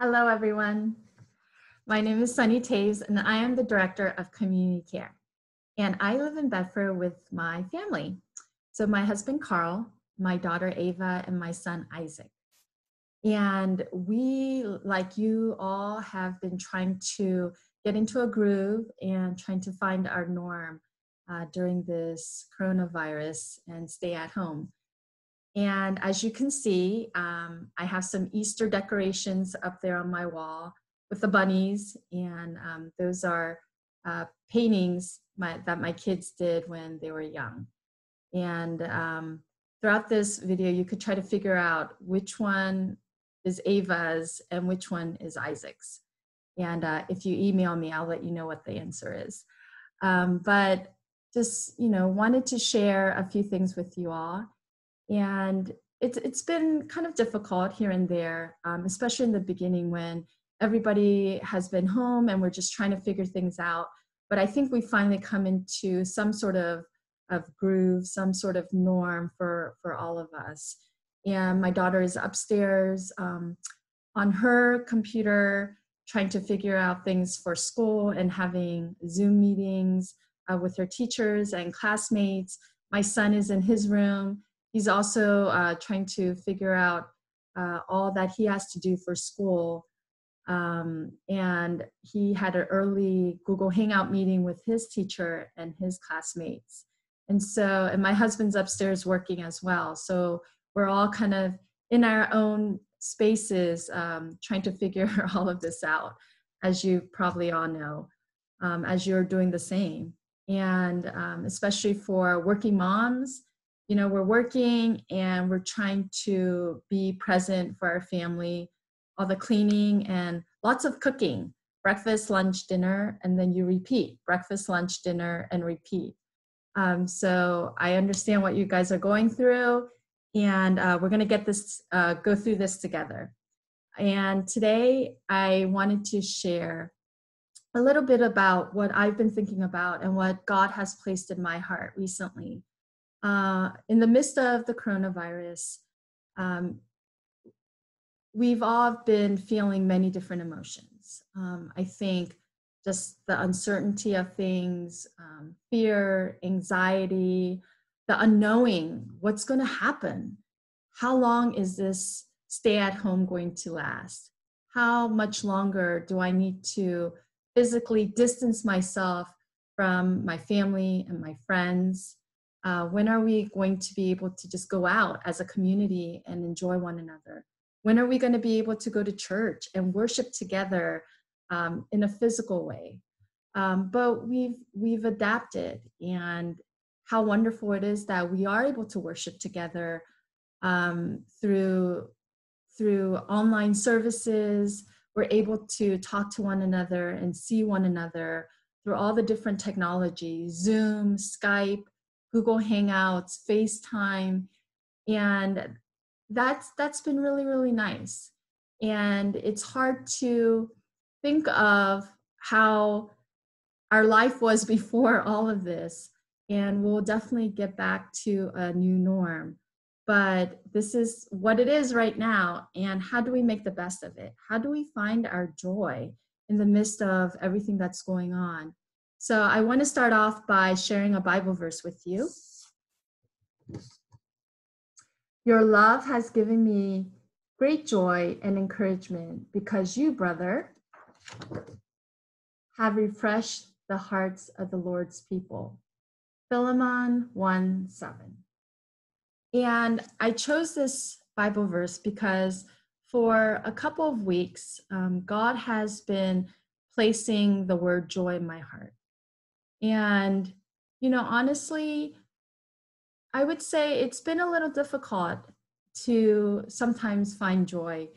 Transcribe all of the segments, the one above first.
Hello, everyone. My name is Sunny Taves, and I am the Director of Community Care. And I live in Bedford with my family. So my husband, Carl, my daughter, Ava, and my son, Isaac. And we, like you all, have been trying to get into a groove and trying to find our norm during this coronavirus and stay at home. And as you can see, I have some Easter decorations up there on my wall with the bunnies, and those are paintings that my kids did when they were young. And throughout this video, you could try to figure out which one is Ava's and which one is Isaac's. And if you email me, I'll let you know what the answer is. But just, wanted to share a few things with you all. And it's been kind of difficult here and there, especially in the beginning when everybody has been home and we're just trying to figure things out. But I think we finally come into some sort of groove, some sort of norm for all of us. And my daughter is upstairs on her computer trying to figure out things for school and having Zoom meetings with her teachers and classmates. My son is in his room. He's also trying to figure out all that he has to do for school. And he had an early Google Hangout meeting with his teacher and his classmates. And my husband's upstairs working as well. So we're all kind of in our own spaces trying to figure all of this out, as you probably all know, as you're doing the same. And especially for working moms, we're working and we're trying to be present for our family, all the cleaning and lots of cooking, breakfast, lunch, dinner, and then you repeat, breakfast, lunch, dinner, and repeat. So I understand what you guys are going through, and we're gonna go through this together. And today I wanted to share a little bit about what I've been thinking about and what God has placed in my heart recently. In the midst of the coronavirus, we've all been feeling many different emotions. I think just the uncertainty of things, fear, anxiety, the unknowing, what's going to happen? How long is this stay at home going to last? How much longer do I need to physically distance myself from my family and my friends? When are we going to be able to just go out as a community and enjoy one another? When are we going to be able to go to church and worship together in a physical way? But we've adapted, and how wonderful it is that we are able to worship together through online services. We're able to talk to one another and see one another through all the different technologies, Zoom, Skype, Google Hangouts, FaceTime, and that's been really, really nice. And it's hard to think of how our life was before all of this, and we'll definitely get back to a new norm. But this is what it is right now, and how do we make the best of it? How do we find our joy in the midst of everything that's going on? So I want to start off by sharing a Bible verse with you. Your love has given me great joy and encouragement because you, brother, have refreshed the hearts of the Lord's people. Philemon 1:7. And I chose this Bible verse because for a couple of weeks, God has been placing the word joy in my heart. And, honestly, I would say it's been a little difficult to sometimes find joy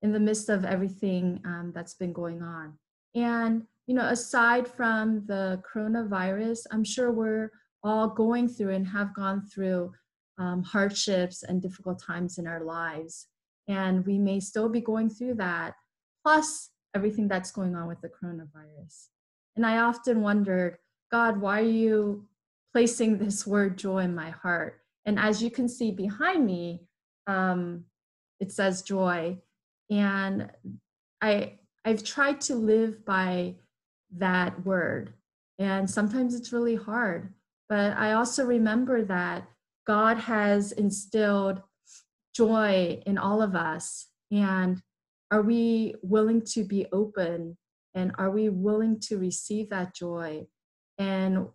in the midst of everything that's been going on. And, aside from the coronavirus, I'm sure we're all going through and have gone through hardships and difficult times in our lives. And we may still be going through that, plus everything that's going on with the coronavirus. And I often wondered, God, why are you placing this word joy in my heart? And as you can see behind me, it says joy. And I've tried to live by that word, and sometimes it's really hard. But I also remember that God has instilled joy in all of us. And are we willing to be open? And are we willing to receive that joy? And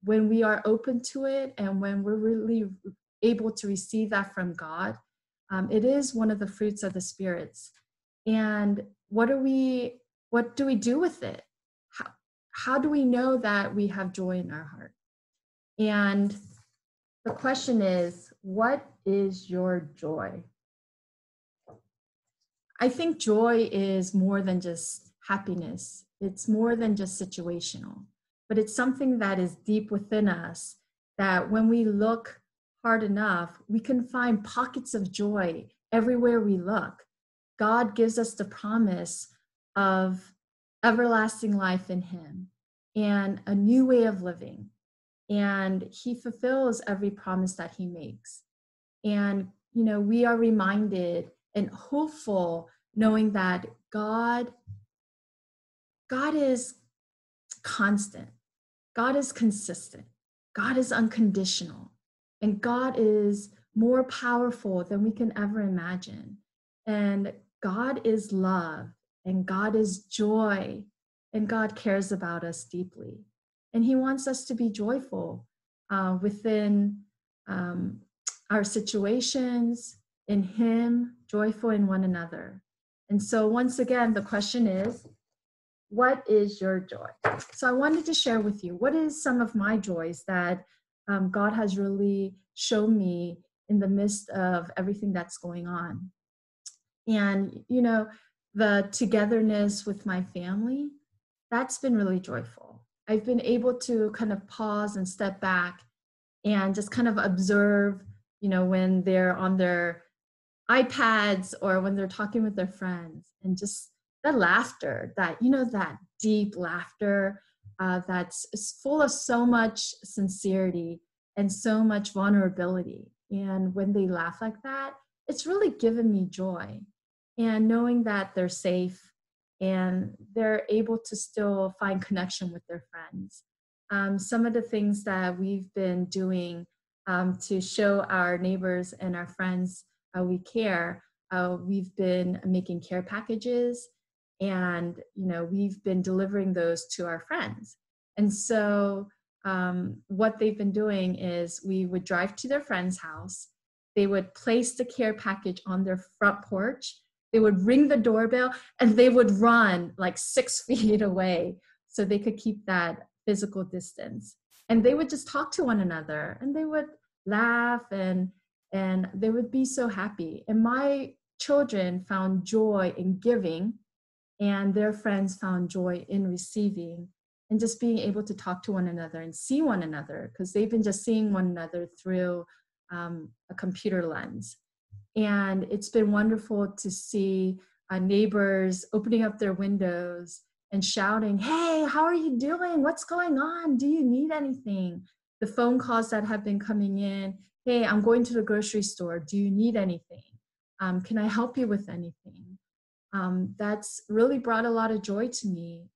when we are open to it, and when we're really able to receive that from God, it is one of the fruits of the spirits. And what do we do with it? How, how do we know that we have joy in our heart? And the question is, what is your joy? I think joy is more than just happiness. It's more than just situational, but it's something that is deep within us, that when we look hard enough, we can find pockets of joy everywhere we look. God gives us the promise of everlasting life in Him and a new way of living. And He fulfills every promise that He makes. And, we are reminded and hopeful knowing that God is constant. God is consistent. God is unconditional. And God is more powerful than we can ever imagine. And God is love. And God is joy. And God cares about us deeply. And He wants us to be joyful within our situations, in Him, joyful in one another. And so, once again, the question is, what is your joy? So I wanted to share with you, what is some of my joys that God has really shown me in the midst of everything that's going on. And, the togetherness with my family, that's been really joyful. I've been able to kind of pause and step back and just kind of observe, when they're on their iPads or when they're talking with their friends, and just the laughter, that deep laughter that's full of so much sincerity and so much vulnerability. And when they laugh like that, it's really given me joy. And knowing that they're safe and they're able to still find connection with their friends. Some of the things that we've been doing to show our neighbors and our friends we care. We've been making care packages, and we've been delivering those to our friends. And so what they've been doing is we would drive to their friend's house. They would place the care package on their front porch. They would ring the doorbell, and they would run like 6 feet away so they could keep that physical distance. And they would just talk to one another, and they would laugh, and they would be so happy. And my children found joy in giving, and their friends found joy in receiving, and just being able to talk to one another and see one another, because they've been just seeing one another through a computer lens. And it's been wonderful to see neighbors opening up their windows and shouting, "Hey, how are you doing? What's going on? Do you need anything?" The phone calls that have been coming in, "Hey, I'm going to the grocery store. Do you need anything? Can I help you with anything?" That's really brought a lot of joy to me,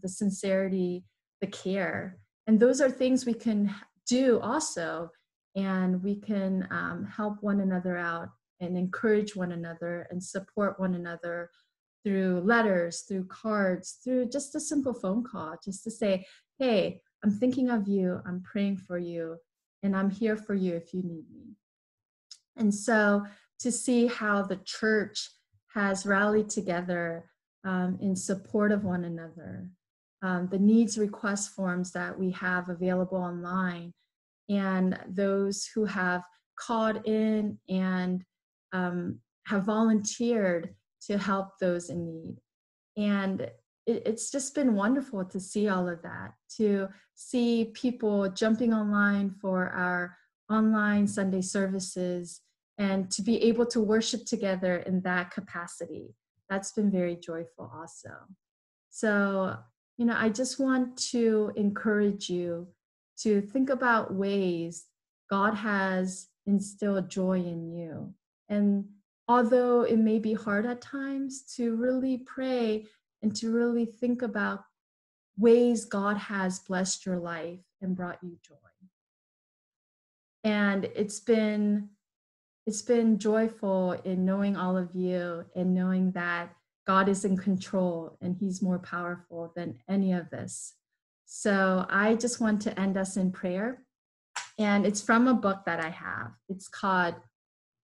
the sincerity, the care. And those are things we can do also, and we can help one another out and encourage one another and support one another through letters, through cards, through just a simple phone call, just to say, "Hey, I'm thinking of you, I'm praying for you, and I'm here for you if you need me." And so to see how the church has rallied together in support of one another, the needs request forms that we have available online, and those who have called in and have volunteered to help those in need. And it's just been wonderful to see all of that, to see people jumping online for our online Sunday services, and to be able to worship together in that capacity. That's been very joyful also. So, I just want to encourage you to think about ways God has instilled joy in you. And although it may be hard at times, to really pray and to really think about ways God has blessed your life and brought you joy. And it's been joyful in knowing all of you and knowing that God is in control and he's more powerful than any of this. So I just want to end us in prayer. And it's from a book that I have. It's called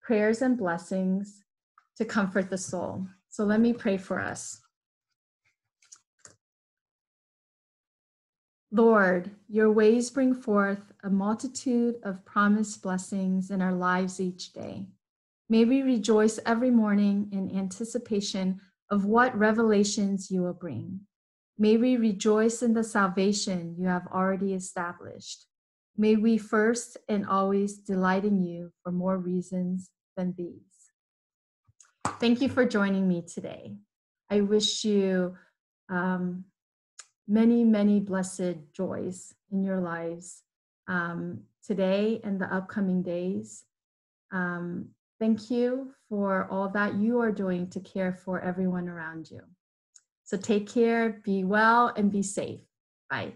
Prayers and Blessings to Comfort the Soul. So let me pray for us. Lord, your ways bring forth a multitude of promised blessings in our lives each day. May we rejoice every morning in anticipation of what revelations you will bring. May we rejoice in the salvation you have already established. May we first and always delight in you for more reasons than these. Thank you for joining me today. I wish you many, many blessed joys in your lives today and the upcoming days. Thank you for all that you are doing to care for everyone around you. So take care, be well, and be safe. Bye.